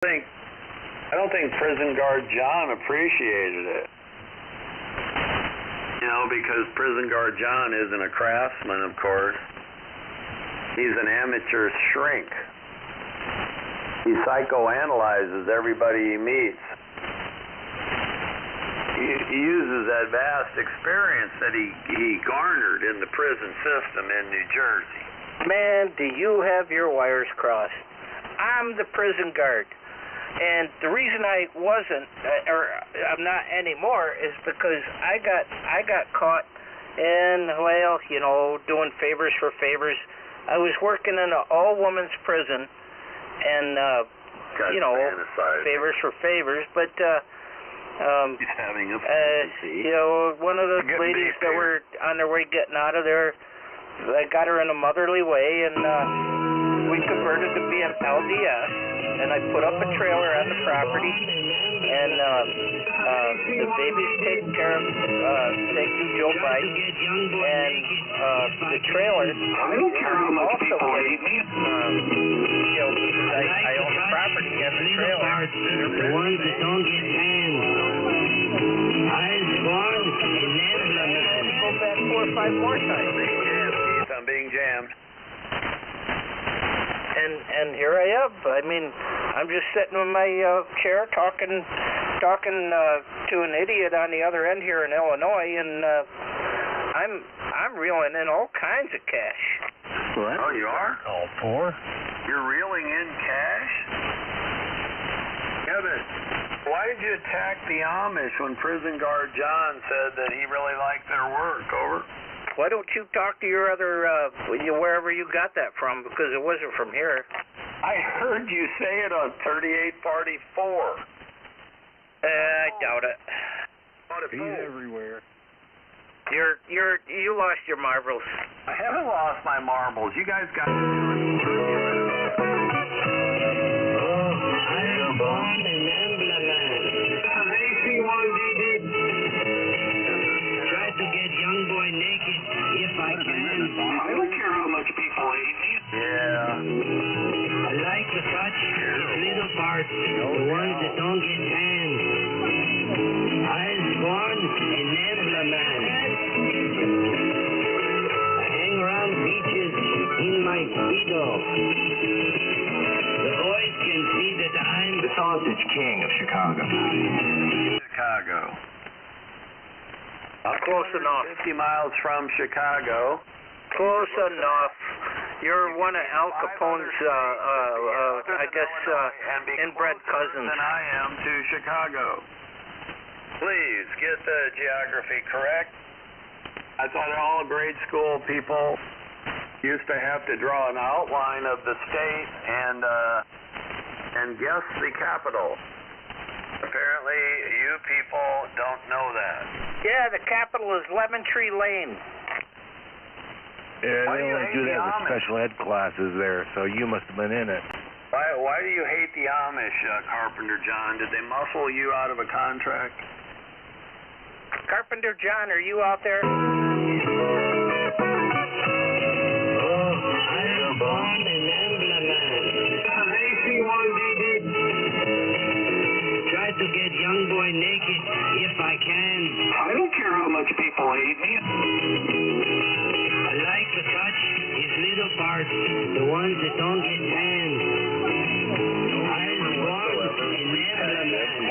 I don't think prison guard John appreciated it. You know, because prison guard John isn't a craftsman, of course. He's an amateur shrink. He psychoanalyzes everybody he meets. He uses that vast experience that he garnered in the prison system in New Jersey. Man, do you have your wires crossed. I'm the prison guard. And the reason I wasn't, or I'm not anymore, is because I got caught in, well, you know, doing favors for favors. I was working in an all-women's prison, and, you know, favors for favors, but, he's having a fantasy. you know, one of the ladies that were on their way getting out of there, I got her in a motherly way, and we converted to be an LDS, and I put up a trailer on the property, and the baby's taken care of, thank you, Joe Biden, and the trailer also getting, you know, because I own the property and the trailer. The ones that don't get tanned. Eyes gone and never Go back 4 or 5 more times. I'm being jammed. And here I am. I mean, I'm just sitting in my chair talking to an idiot on the other end here in Illinois, and I'm reeling in all kinds of cash. What? Oh, you are? All four? You're reeling in cash? Kevin, why did you attack the Amish when prison guard John said that he really liked their work? Over. Why don't you talk to your other, wherever you got that from, because it wasn't from here. I heard you say it on 3844. I doubt it. He's everywhere. You lost your marbles. I haven't lost my marbles. You guys got... I don't care how much people hate me. Yeah. I like to touch his little parts, the ones that don't get tanned. Eyes gone and never man. I hang around beaches in my speedo. The boys can see that I'm the sausage king of Chicago. Chicago. Close enough. 50 miles from Chicago. Close enough. You're one of Al Capone's, I guess, inbred cousins. Than I am to Chicago. Please get the geography correct. I thought all grade school people used to have to draw an outline of the state and guess the capital. Apparently, you people don't know that. Yeah, the capital is Lemon Tree Lane. Yeah, Why they do you only hate do the that with Amish? special ed classes there, so you must have been in it. Why do you hate the Amish, Carpenter John? Did they muscle you out of a contract? Carpenter John, are you out there? To get young boy naked if I can. I don't care how much people hate me. I like to touch his little parts, the ones that don't get tanned. Eyes gone and never man.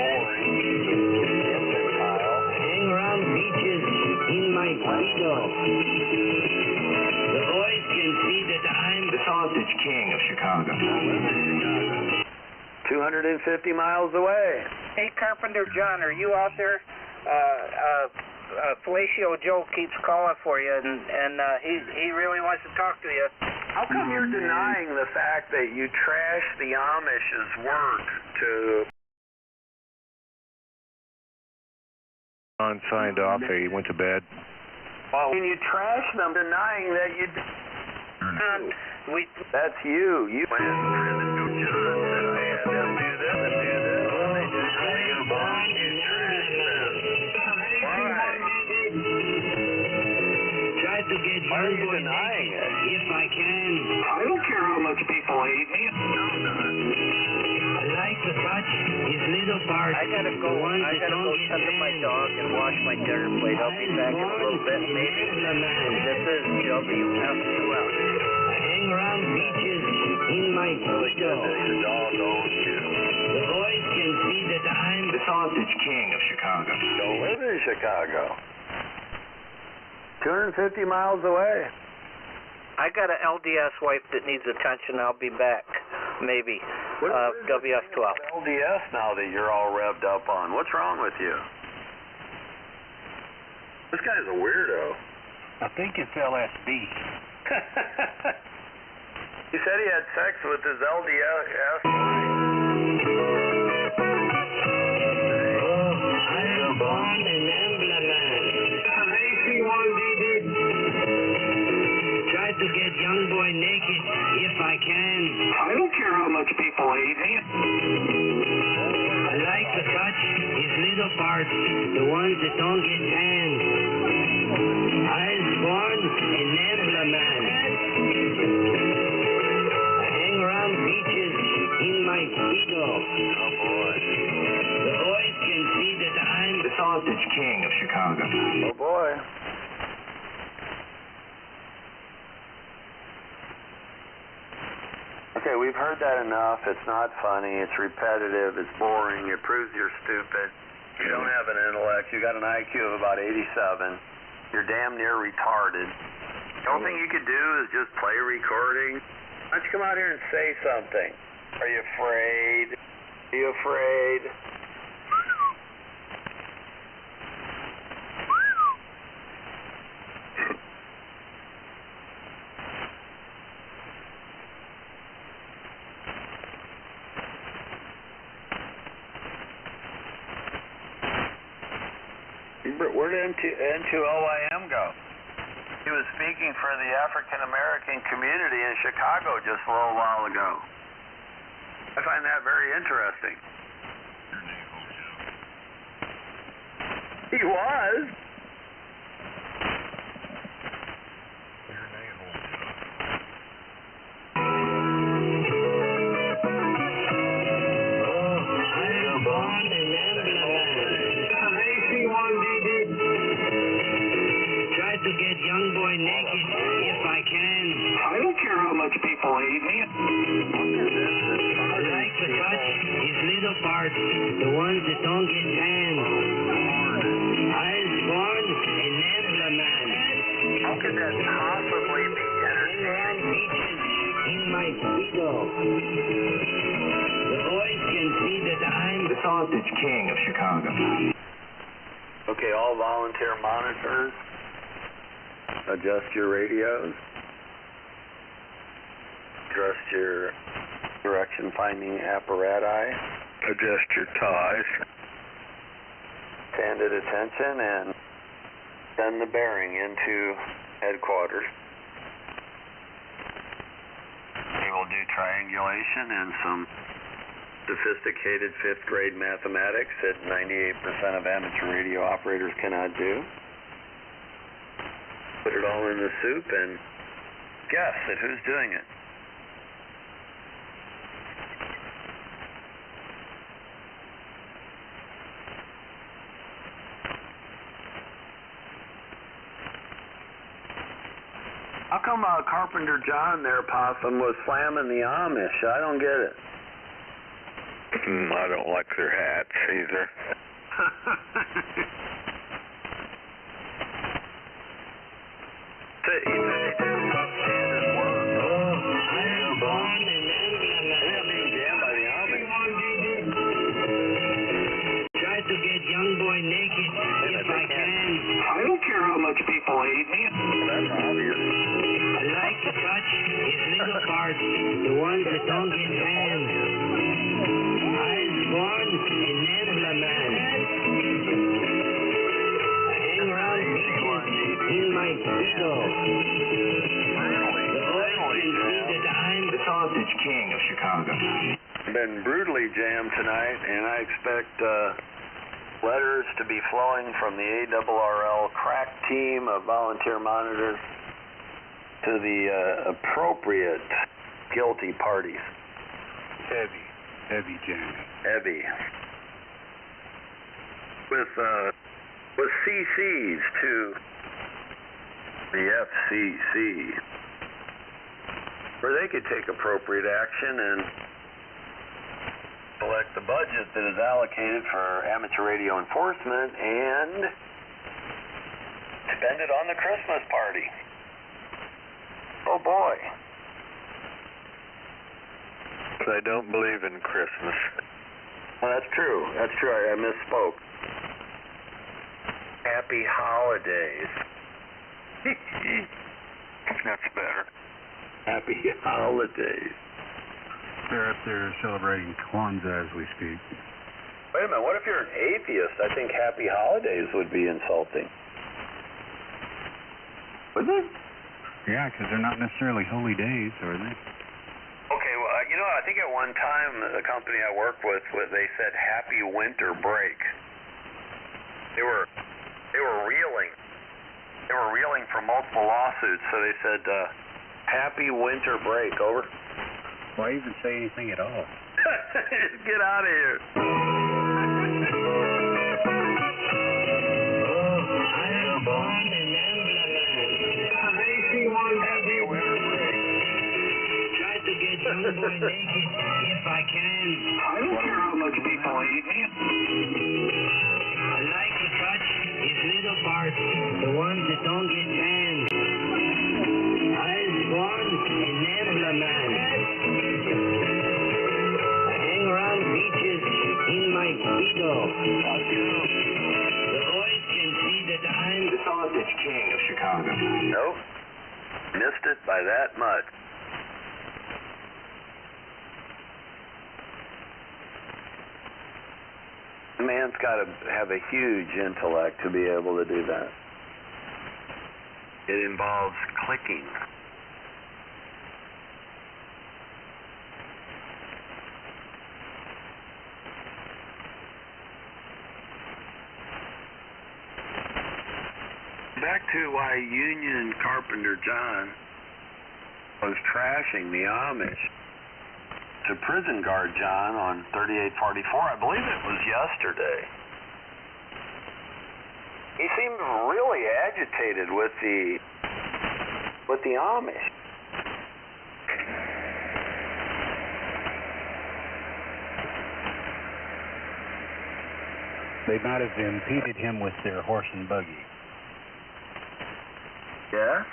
I hang around beaches in my speedo. The boys can see that I'm the sausage king of Chicago. 250 miles away. Hey, Carpenter John, are you out there? Felicio Joe keeps calling for you, and he really wants to talk to you. How come you're denying the fact that you trashed the Amish's work to... John signed off there. He went to bed. Well, when you trash them, denying that you... That's you. You went to prison to John said I had them do this and do this, and they just hang them on and trash them. Why? Try to get Why are you denying it? if I can. I don't care how much people hate me. No, none. I like to touch his little parts. I gotta go tend to my dog and wash my dinner plate. I'll be back in a little bit, maybe. This is WF2L. Hang around beaches in my Toledo. The dog owns you. The boys can see that I'm The sausage king of Chicago. Don't live in Chicago. 250 miles away. I got an LDS wife that needs attention. I'll be back, maybe. WF12. LDS now that you're all revved up on. What's wrong with you? This guy's a weirdo. I think it's LSD. He said he had sex with his LDS wife. born an emblem man. Try to get young boy naked if I can. I don't care how much people hate me. I like to touch his little parts, the ones that don't get tanned. I was born an emblem man. I hang around beaches in my Speedo. Oh boy. The boys can see that I'm The sausage king of Chicago. Oh boy. Okay, we've heard that enough. It's not funny. It's repetitive. It's boring. It proves you're stupid. You don't have an intellect. You got an IQ of about 87. You're damn near retarded. The only thing you could do is just play a recording. Why don't you come out here and say something? Are you afraid? Are you afraid? Where did N2OIM go? He was speaking for the African American community in Chicago just a little while ago. I find that very interesting. He was. To get young boy naked if I can. I don't care how much people hate me. I like to touch his little parts, the ones that don't get tanned. I was born an emblem man. How could that possibly be Hang around beaches in my Speedo. The boys can see that I'm The sausage king of Chicago. Okay, all volunteer monitors. Adjust your radios. Adjust your direction finding apparatus. Adjust your ties. Stand at attention and send the bearing into headquarters. We will do triangulation and some sophisticated 5th grade mathematics that 98% of amateur radio operators cannot do. Put it all in the soup and guess at who's doing it. How come Carpenter John there, Possum, was slamming the Amish? I don't get it. I don't like their hats either. He said they did substandard work. I am born an emblem man. They're being jammed by the Amish. Try to get young boy naked if I can. I don't care how much people hate me. That's obvious. I like to touch his little parts, the ones that don't get tanned. I was born an emblem man. I hang around beaches in my Speedo. The boys can see that I'm The sausage king of Chicago. Been brutally jammed tonight, and I expect letters to be flowing from the ARRL crack team of volunteer monitors to the appropriate guilty parties. Heavy. heavy jamming. Heavy. With CCs to the FCC, where they could take appropriate action and select the budget that is allocated for amateur radio enforcement and spend it on the Christmas party. Oh boy. I don't believe in Christmas. Well, that's true. That's true. I misspoke. Happy holidays. That's better. Happy holidays. They're up there celebrating Kwanzaa as we speak. Wait a minute. What if you're an atheist? I think happy holidays would be insulting. Wouldn't it? Yeah, because they're not necessarily holy days, are they? Okay, well, I think at one time the company I worked with, they said happy winter break. They were reeling. They were reeling from multiple lawsuits, so they said happy winter break. Over. Why even say anything at all? Get out of here. Boy naked if I can. I don't care how much people hate me. I like to touch his little parts, the ones that don't get banned. I was born an Embla man. I hang around beaches in my Speedo. The boys can see that I'm The sausage king of Chicago. Nope. Missed it by that much. A man's got to have a huge intellect to be able to do that. It involves clicking. Back to why Union Carpenter John was trashing the Amish. To prison guard John on 3844, I believe it was yesterday. He seemed really agitated with the Amish. They might have impeded him with their horse and buggy. Yeah?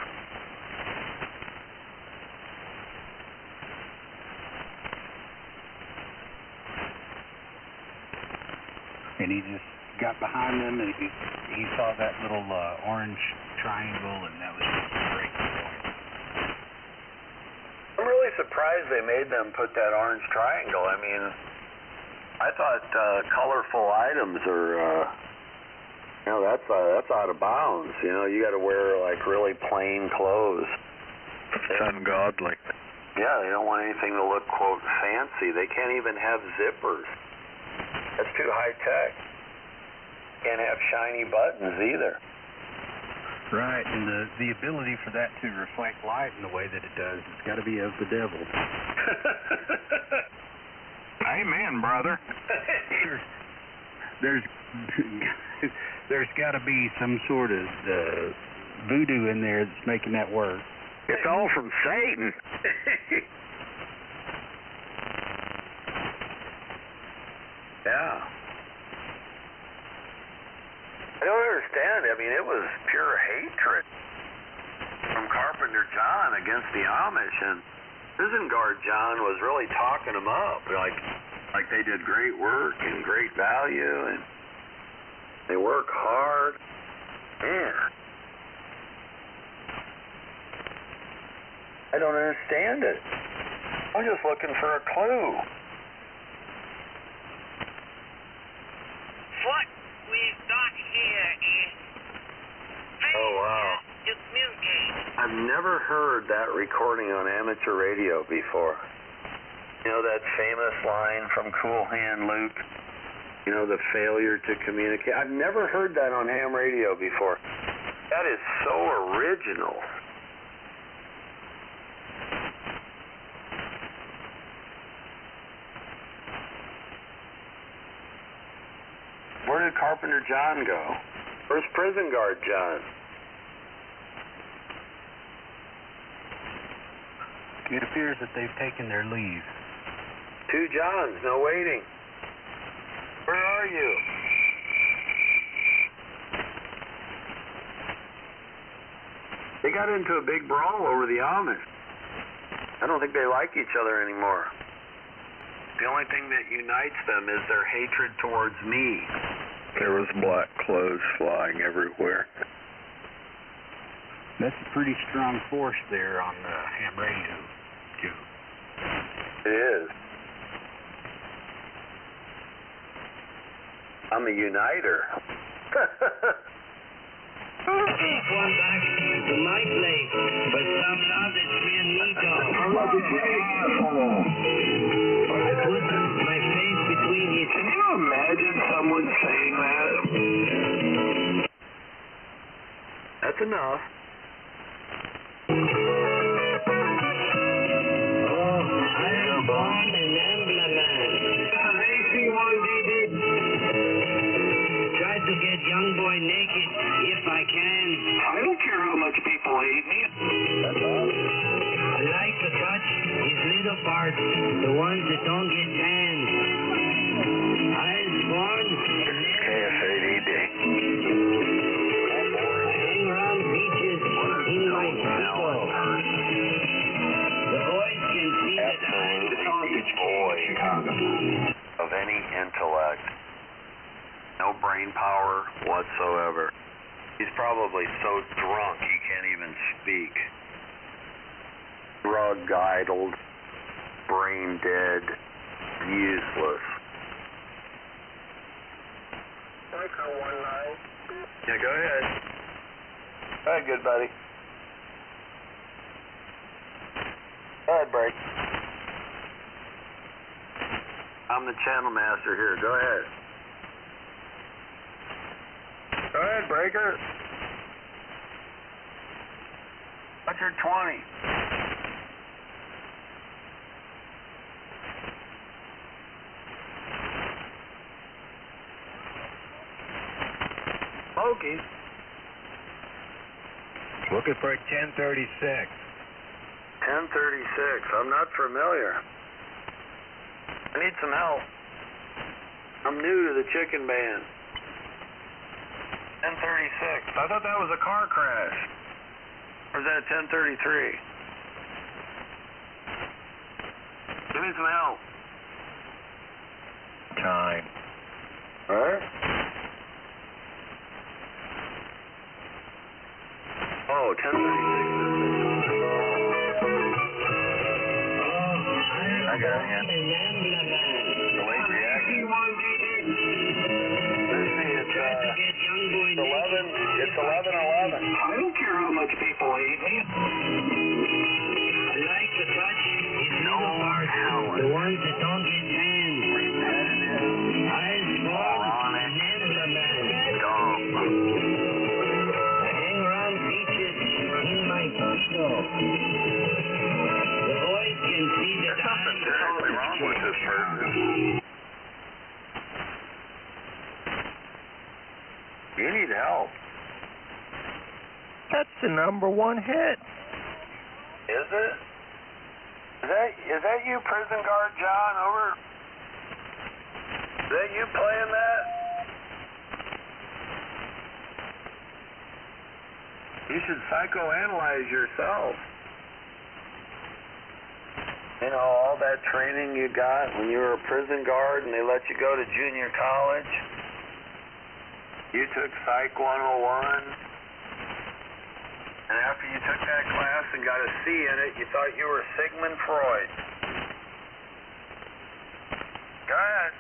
And he just got behind them, and he saw that little orange triangle, and that was just a great point. I'm really surprised they made them put that orange triangle. I mean, I thought colorful items are, that's out of bounds. You know, you got to wear like really plain clothes. It's ungodly. Yeah, they don't want anything to look, quote, fancy. They can't even have zippers. That's too high tech. Can't have shiny buttons either. Right, and the ability for that to reflect light in the way that it does, it's got to be of the devil. Amen, brother. There's got to be some sort of voodoo in there that's making that work. It's all from Satan. Yeah. I don't understand. I mean, it was pure hatred from Carpenter John against the Amish, and prison guard John was really talking them up, like they did great work and great value, and they work hard. Man, I don't understand it. I'm just looking for a clue. What we've got here is Oh, wow. to communicate. I've never heard that recording on amateur radio before. You know that famous line from Cool Hand Luke? You know, the failure to communicate? I've never heard that on ham radio before. That is so original. did Carpenter John go? Where's prison guard John? It appears that they've taken their leave. 2 Johns, no waiting. Where are you? They got into a big brawl over the Amish. I don't think they like each other anymore. The only thing that unites them is their hatred towards me. There was black clothes flying everywhere. That's a pretty strong force there on the ham radio, too. It is. I'm a uniter. Take one back to my place, but some love is real Nico. I put my face between his... Can you imagine someone saying that? That's enough. Oh, I am born an emblem man. Try to get young boy naked if I can. I don't care how much people hate me. I like to touch his little parts, the ones that don't get tanned. I was born an KF8ED. hang around beaches in my people. The boys can see that I'm Each boy of any intellect, no brain power whatsoever. He's probably so drunk he can't even speak. Drug-idled, brain dead, useless. Yeah, go ahead. Go ahead, good buddy. Go ahead, Break. I'm the channel master here. Go ahead. Go ahead, Breaker. What's your 20? Smokey. Looking for a 1036. 1036. I'm not familiar. I need some help. I'm new to the chicken band. 1036. I thought that was a car crash. Or is that a 1033? Give me some help. Time. Alright. Oh, 1036. I got him. Delayed reaction. Let's see, it's 11. It's 11:11. I don't care how much people hate me. I like to touch his little parts, the ones that don't get tanned. I was born an emblem man. I hang around beaches in my people. The boys can see that There's something seriously wrong with this person. You need help. That's the #1 hit. Is it? Is that you, prison guard John? Over. Is that you playing that? You should psychoanalyze yourself. You know, all that training you got when you were a prison guard and they let you go to junior college. You took Psych 101. And after you took that class and got a C in it, you thought you were Sigmund Freud. Go ahead.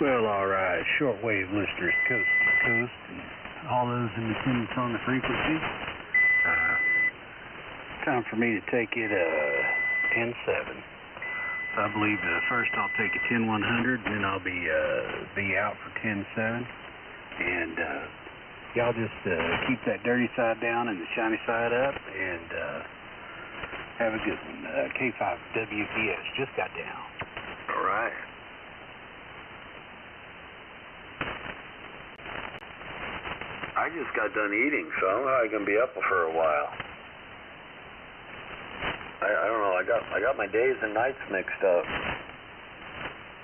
Well, all right, shortwave listeners coast to coast, and all those in attendance on the frequency. Time for me to take it 10-7. I believe first I'll take a 10-100, and then I'll be out for 10-7. And y'all just keep that dirty side down and the shiny side up, and have a good one. K5WPS just got down. All right. I just got done eating, so I don't know how I can be up for a while. I don't know. I got my days and nights mixed up.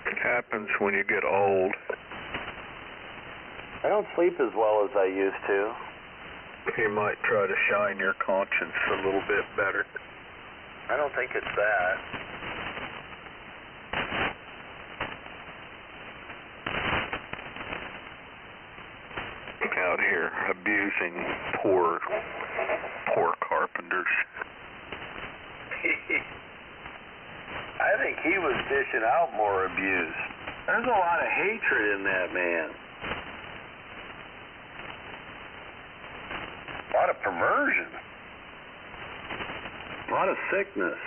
It happens when you get old. I don't sleep as well as I used to. You might try to shine your conscience a little bit better. I don't think it's that. Out here abusing poor carpenters. I think he was dishing out more abuse. There's a lot of hatred in that man. A lot of perversion. A lot of sickness.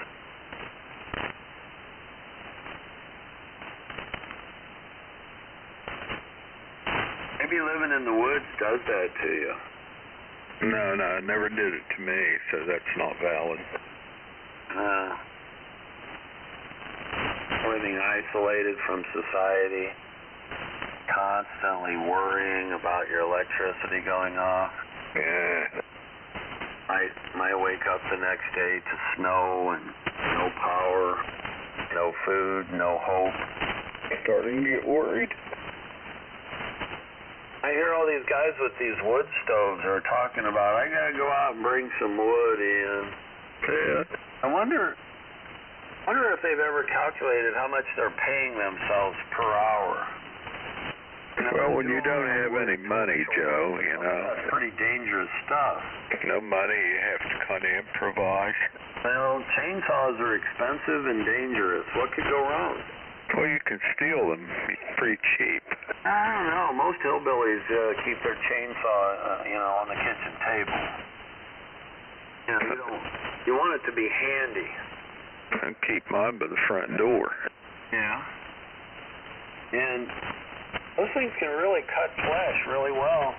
Maybe living in the woods does that to you. No, it never did it to me, so that's not valid. Living isolated from society, constantly worrying about your electricity going off. Yeah. Might wake up the next day to snow and no power, no food, no hope. Starting to get worried. I hear all these guys with these wood stoves are talking about, I gotta go out and bring some wood in. Yeah. I wonder if they've ever calculated how much they're paying themselves per hour. Well, when you don't have any money, Joe, you know. That's pretty dangerous stuff. No money, you have to kind of improvise. Well, chainsaws are expensive and dangerous. What could go wrong? Well, you can steal them pretty cheap. I don't know. Most hillbillies keep their chainsaw, on the kitchen table. You want it to be handy. I keep mine by the front door. Yeah. And those things can really cut flesh really well.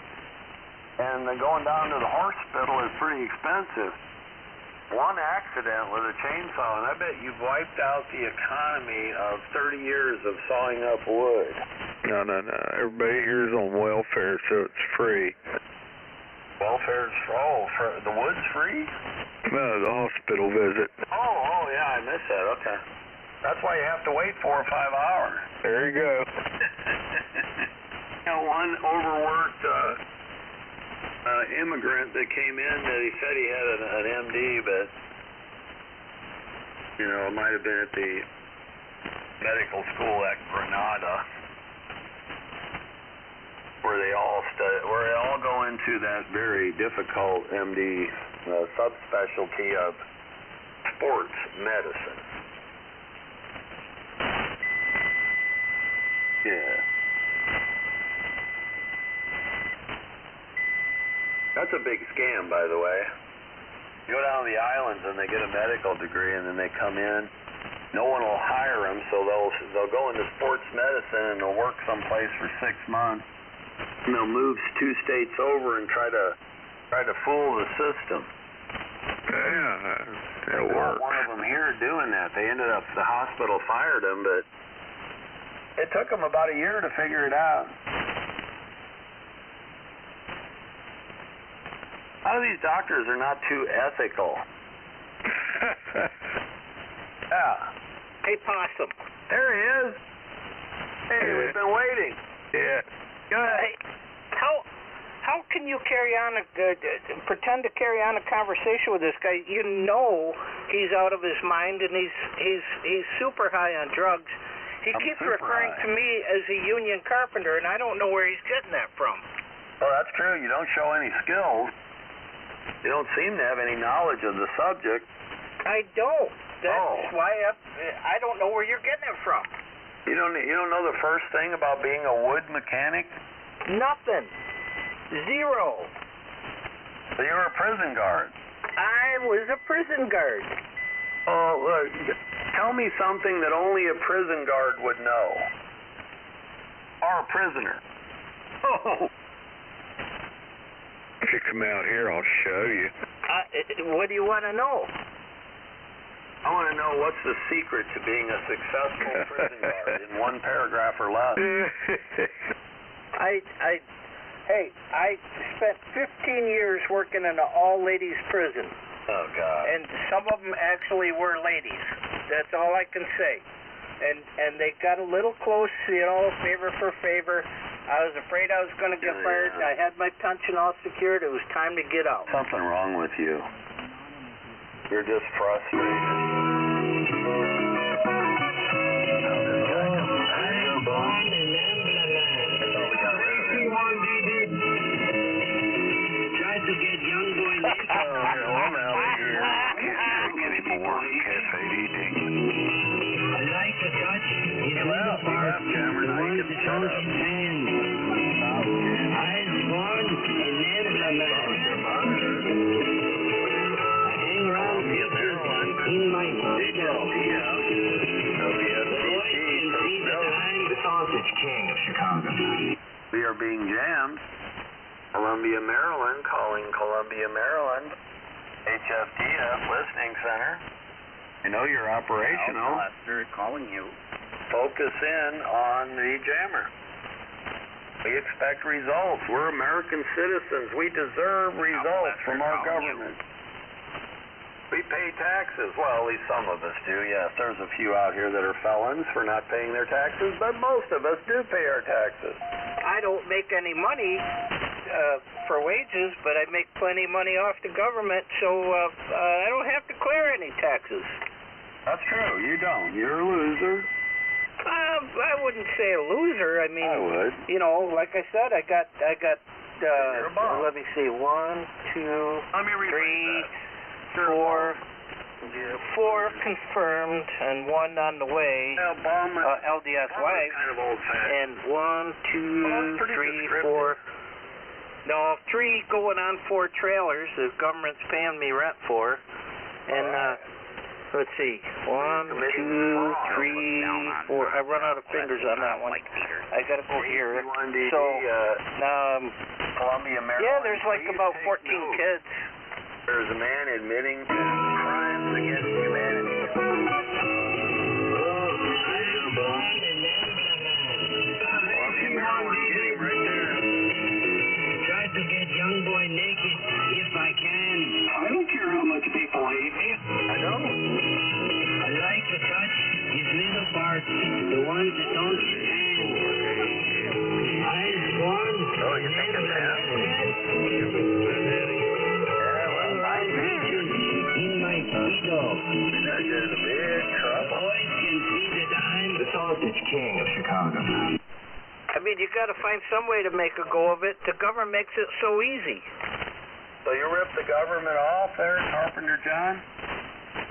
And going down to the hospital is pretty expensive. One accident with a chainsaw, and I bet you've wiped out the economy of 30 years of sawing up wood. No. Everybody here is on welfare, so it's free. Welfare's for the wood's free? No, the hospital visit. Oh, yeah, I missed that. Okay. That's why you have to wait 4 or 5 hours. There you go. One overworked immigrant that came in that he said he had an MD, but it might have been at the medical school at Granada, where they all go into that very difficult MD subspecialty of sports medicine. Yeah. That's a big scam, by the way. You go down to the islands and they get a medical degree, and then they come in. No one will hire them, so they'll go into sports medicine and they'll work someplace for 6 months. And they'll move 2 states over and try to fool the system. Yeah, it works. One of them here doing that. They ended up, the hospital fired him, but it took them about a year to figure it out. A lot of these doctors are not too ethical. Yeah. Hey, Possum. There he is. Hey, we've been waiting. Yeah. Good. Hey, how can you pretend to carry on a conversation with this guy? You know he's out of his mind, and he's super high on drugs. He keeps referring to me as a union carpenter, and I don't know where he's getting that from. Well, that's true. You don't show any skills. You don't seem to have any knowledge of the subject. I don't. That's why I don't know where you're getting it from. You don't know the first thing about being a wood mechanic? Nothing. Zero. So you're a prison guard. I was a prison guard. Oh, look. tell me something that only a prison guard would know. Or a prisoner. Oh. If you come out here, I'll show you. What do you want to know? I want to know what's the secret to being a successful prison guard in one paragraph or less. I spent 15 years working in an all-ladies prison. Oh, God. And some of them actually were ladies. That's all I can say. And they got a little close, favor for favor. I was afraid I was going to get fired. I had my pension all secured. It was time to get out. Something wrong with you. You're just frustrated. We are being jammed. Columbia, Maryland, calling Columbia, Maryland. HFDF Listening Center. I know you're operational. They're calling you. Focus in on the jammer. We expect results. We're American citizens. We deserve results from our government. We pay taxes. Well, at least some of us do, yes. There's a few out here that are felons for not paying their taxes, but most of us do pay our taxes. I don't make any money for wages, but I make plenty of money off the government, so I don't have to clear any taxes. That's true. You don't. You're a loser. I wouldn't say a loser. I mean, I would. Like I said, I got. You're a bum. Let me see. 1, 2, Let me read 3, 4. 4 confirmed and 1 on the way. LDS wife. Kind of old-fashioned. And 1, 2, 3, 4. No, 3 going on 4 trailers the government's paying me rent for. And let's see. 1, 2, 3, 4. I run out of fingers on that one. I gotta go here. So Columbia, Maryland. yeah, there's like about 14 kids. There's a man admitting to crimes against humanity. Columbia, Maryland, get him right there. Try to get young boy naked if I can. I don't care how much people hate me. I don't. I like to touch his little parts, the ones that don't get tan. I was born Oh, you think it's that? in my speedo. That's just big trouble. Boys can see that I'm the sausage king of Chicago. I mean, you got to find some way to make a go of it. The government makes it so easy. So you ripped the government off there, Carpenter John?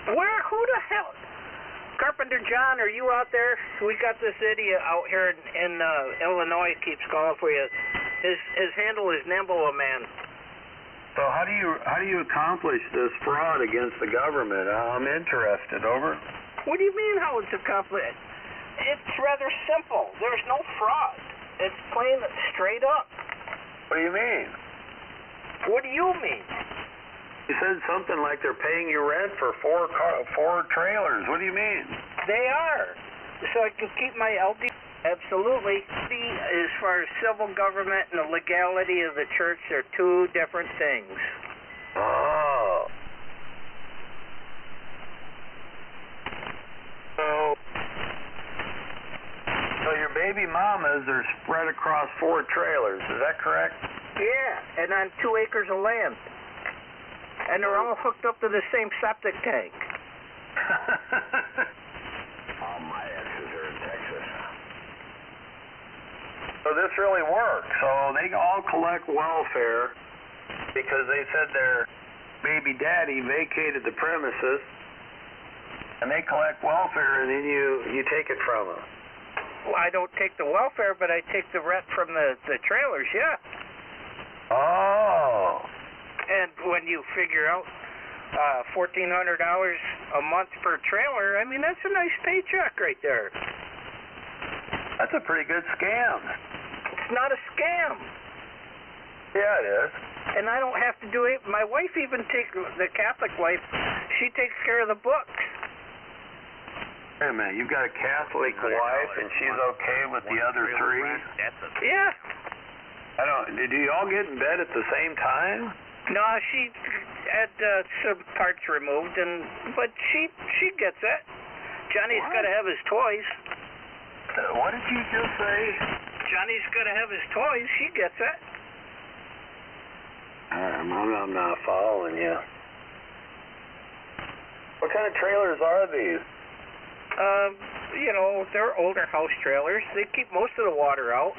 Who the hell? Carpenter John, are you out there? We got this idiot out here in Illinois keeps calling for you. His handle is Nimble Man. So how do you accomplish this fraud against the government? I'm interested. Over. What do you mean how it's accomplished? It's rather simple. There's no fraud. It's plain straight up. What do you mean? What do you mean? You said something like they're paying you rent for 4 trailers. What do you mean? They are. So I can keep my LD. Absolutely. See, as far as civil government and the legality of the church, they're 2 different things. Oh. So your baby mamas are spread across 4 trailers. Is that correct? Yeah, and on 2 acres of land. And they're all hooked up to the same septic tank. All my exes are in Texas. So this really works. So they all collect welfare because they said their baby daddy vacated the premises, and they collect welfare, and then you take it from them. Well, I don't take the welfare, but I take the rent from the trailers, yeah. Oh. And when you figure out $1,400 a month per trailer, I mean, that's a nice paycheck right there. That's a pretty good scam. It's not a scam. Yeah, it is. And I don't have to do it. My wife even takes, the Catholic wife, she takes care of the books. Wait a minute, you've got a Catholic wife and she's okay with the other three? Yeah. I don't, do you all get in bed at the same time? No, she had some parts removed, but she gets it. Johnny's got to have his toys. What did you just say? Johnny's got to have his toys. She gets it. I'm not following you. What kind of trailers are these? You know, they're older house trailers. They keep most of the water out.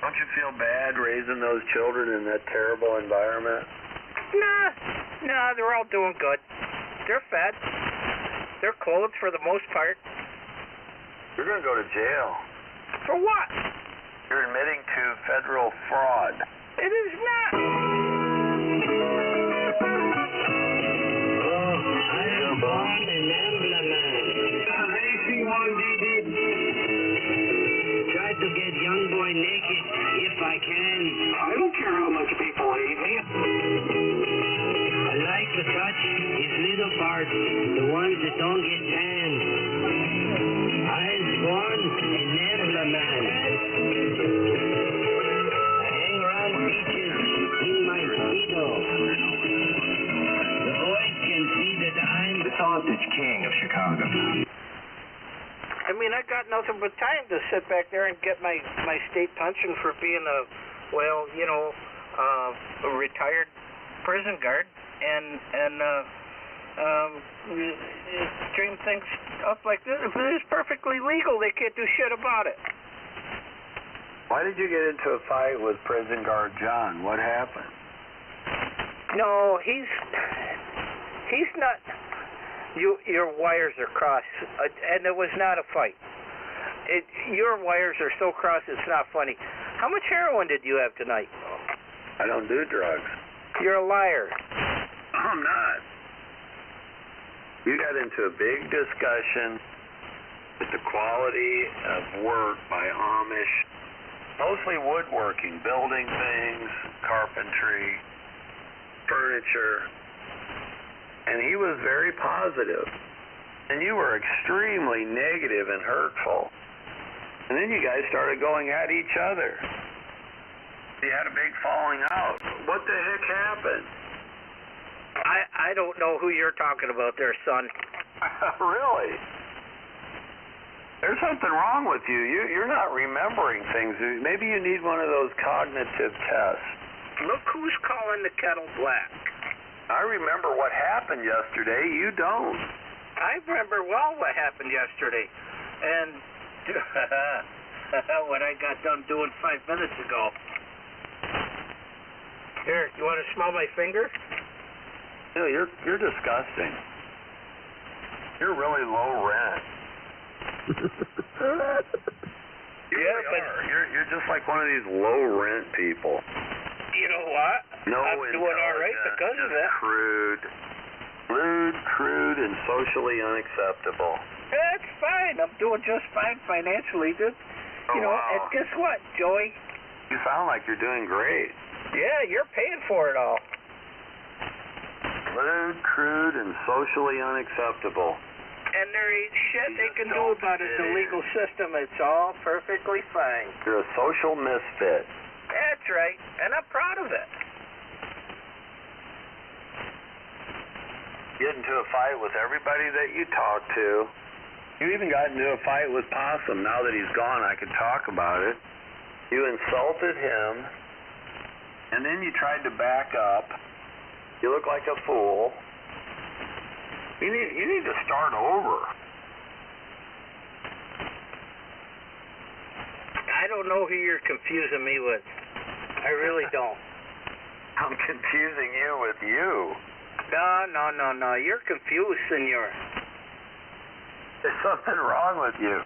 Don't you feel bad raising those children in that terrible environment? Nah, they're all doing good. They're fed. They're clothed for the most part. You're going to go to jail. For what? You're admitting to federal fraud. It is not. Try to get young boy naked if I can. I don't care how much people hate me. I like to touch his little parts, the ones that don't get tan. I was born in Nambla, I hang around beaches in my speedo. The boys can see that I'm The sausage king of Chicago. I mean, I got nothing but time to sit back there and get my state pension for being a retired prison guard and dream things up like this. If it is perfectly legal, they can't do shit about it. Why did you get into a fight with prison guard John? What happened? No, he's not. Your wires are crossed, and it was not a fight. Your wires are so crossed, it's not funny. How much heroin did you have tonight? I don't do drugs. You're a liar. I'm not. You got into a big discussion with the quality of work by Amish, mostly woodworking, building things, carpentry, furniture. And he was very positive. And you were extremely negative and hurtful. And then you guys started going at each other. You had a big falling out. What the heck happened? I don't know who you're talking about there, son. Really? There's something wrong with you. You're not remembering things. Maybe you need one of those cognitive tests. Look who's calling the kettle black. I remember what happened yesterday. You don't. I remember well what happened yesterday. And what I got done doing 5 minutes ago. Here, you want to smell my finger? No, you're disgusting. You're really low rent. You really are. You're just like one of these low rent people. You know what? No, I'm doing all right because of that. Lewd, crude, and socially unacceptable. That's fine. I'm doing just fine financially, dude. Wow. And guess what, Joey? You sound like you're doing great. Yeah, you're paying for it all. Lewd, crude, and socially unacceptable. And there ain't shit they can do about it. The legal system, it's all perfectly fine. You're a social misfit. That's right, and I'm proud of it. Get into a fight with everybody that you talk to. You even got into a fight with Possum. Now that he's gone, I can talk about it. You insulted him, and then you tried to back up. You look like a fool. You need to start over. I don't know who you're confusing me with. I really don't. I'm confusing you with you. No. You're confused, senor. There's something wrong with you.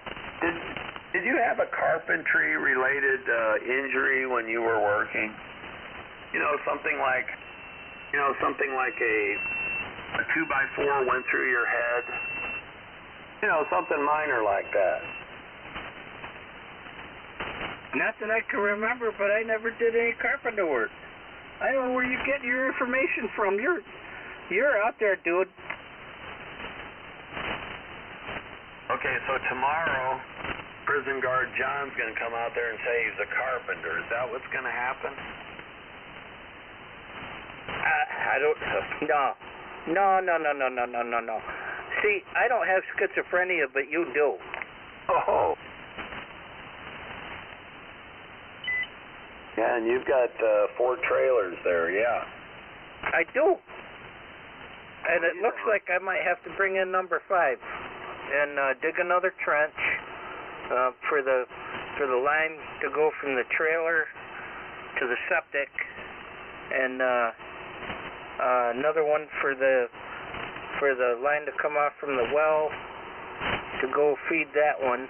Did you have a carpentry-related injury when you were working? You know, something like You know, something like a 2x4 went through your head. You know, something minor like that. Not that I can remember, but I never did any carpenter work. I don't know where you get your information from. You're out there, dude. Okay, so tomorrow, prison guard John's going to come out there and say he's a carpenter. Is that what's going to happen? I don't. No. See, I don't have schizophrenia, but you do. Oh. Yeah, and you've got 4 trailers there, yeah. I do. And it looks like I might have to bring in number 5 and dig another trench for the line to go from the trailer to the septic, and another one for the line to come off from the well to go feed that one.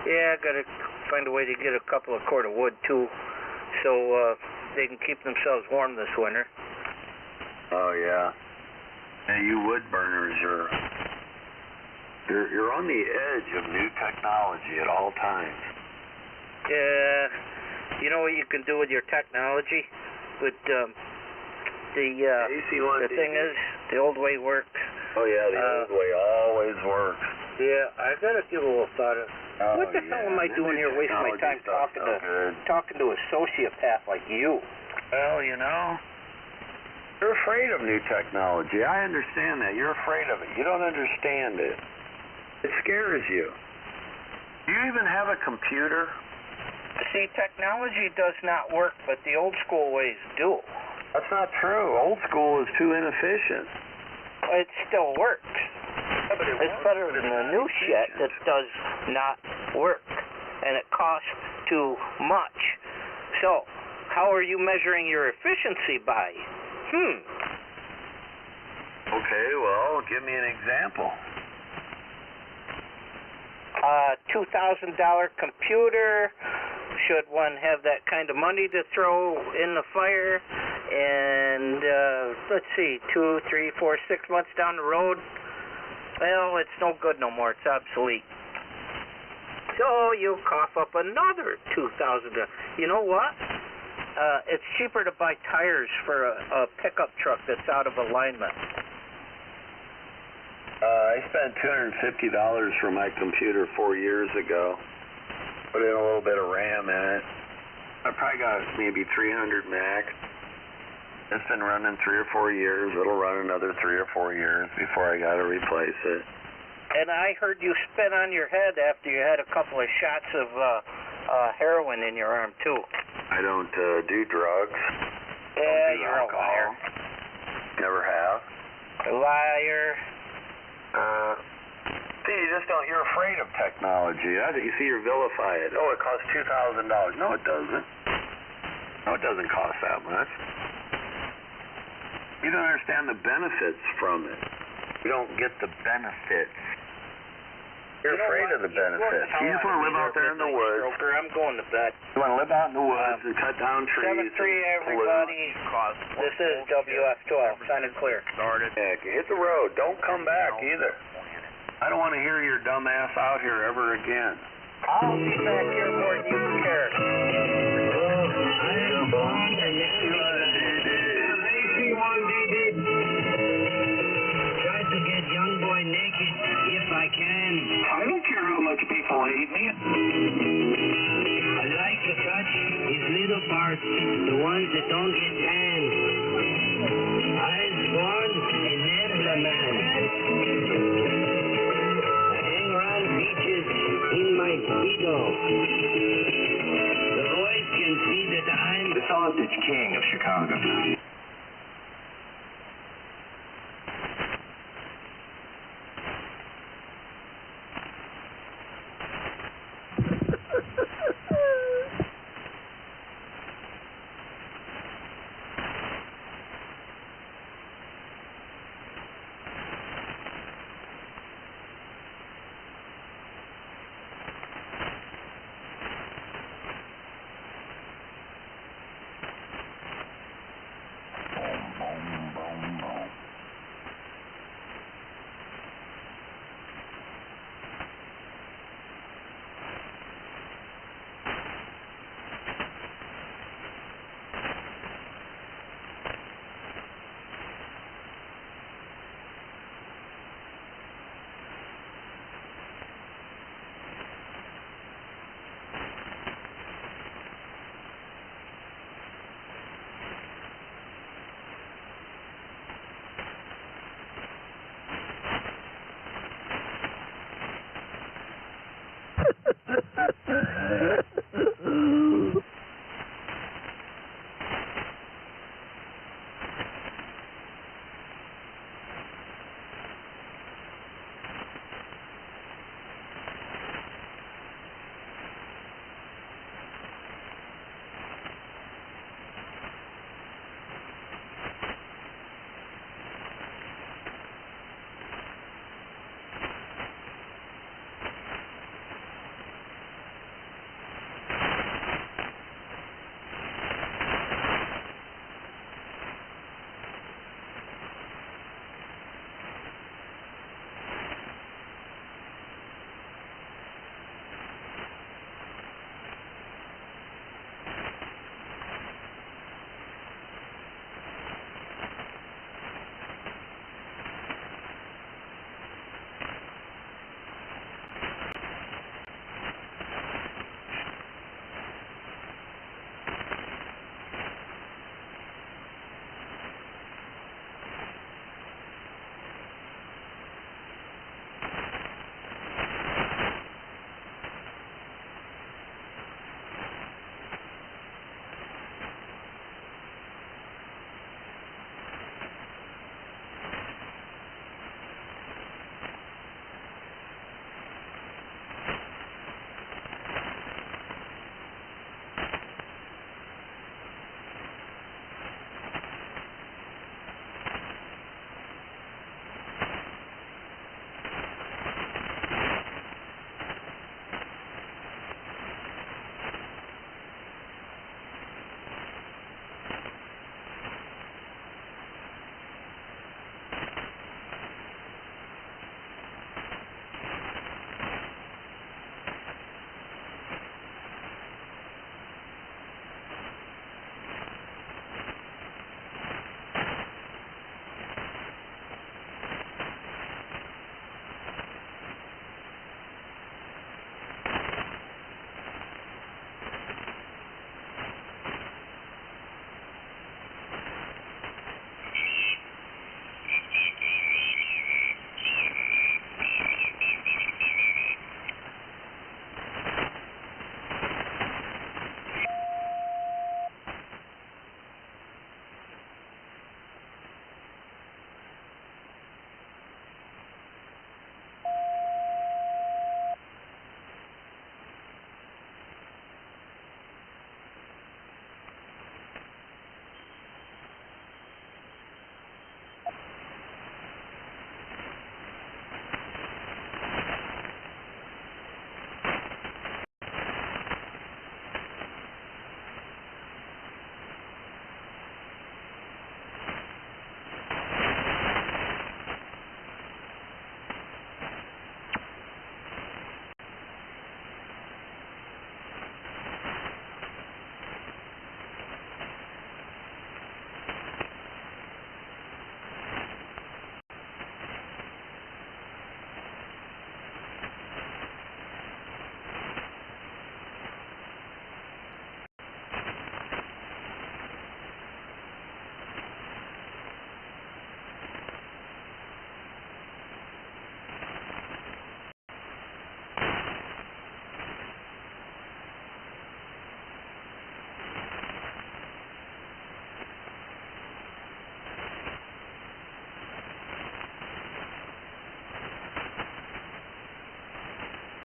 Yeah, I gotta find a way to get a couple of cord of wood too, so they can keep themselves warm this winter. Oh yeah. Yeah, you wood burners you're on the edge of new technology at all times. Yeah, you know what you can do with your technology? But the thing is, the old way works. Oh yeah, the old way always works. Yeah, I gotta give a little thought of what the hell am I doing here, wasting my time talking to a sociopath like you? Well, you know, you're afraid of new technology. I understand that. You're afraid of it. You don't understand it. It scares you. Do you even have a computer? See, technology does not work, but the old school ways do. That's not true. Old school is too inefficient. It still works. Yeah, but it's better than the new shit that does not work, and it costs too much. So, how are you measuring your efficiency by? Okay, well, give me an example. $2,000 computer. Should one have that kind of money to throw in the fire? And let's see, 2, 3, 4, 6 months down the road, well, it's no good no more. It's obsolete. So you cough up another $2,000. You know what? It's cheaper to buy tires for a pickup truck that's out of alignment. I spent $250 for my computer 4 years ago. Put in a little bit of RAM in it. I probably got maybe 300 max. It's been running 3 or 4 years. It'll run another 3 or 4 years before I got to replace it. And I heard you spit on your head after you had a couple of shots of heroin in your arm, too. I don't do drugs. Yeah, do you're alcohol. a liar. Never have. A liar. See, you're afraid of technology. You see, you vilify it. Oh, it costs $2,000. No, it doesn't. No, it doesn't cost that much. You don't understand the benefits from it. You don't get the benefits. You're afraid of the benefits. You just want to live out there in the woods. I'm going to bed. You want to live out in the woods and cut down trees. 7-3, everybody. This is WF12. Signing clear. Heck, hit the road. Don't come back either. I don't want to hear your dumb ass out here ever again. I'll be back here more than you care. Try to get young boy naked if I can. I don't care how much people hate me. I like to touch his little parts, the ones that don't get tanned. I was born a nebula man. I hang around beaches in my speedo. The boys can see that I'm The sausage king of Chicago.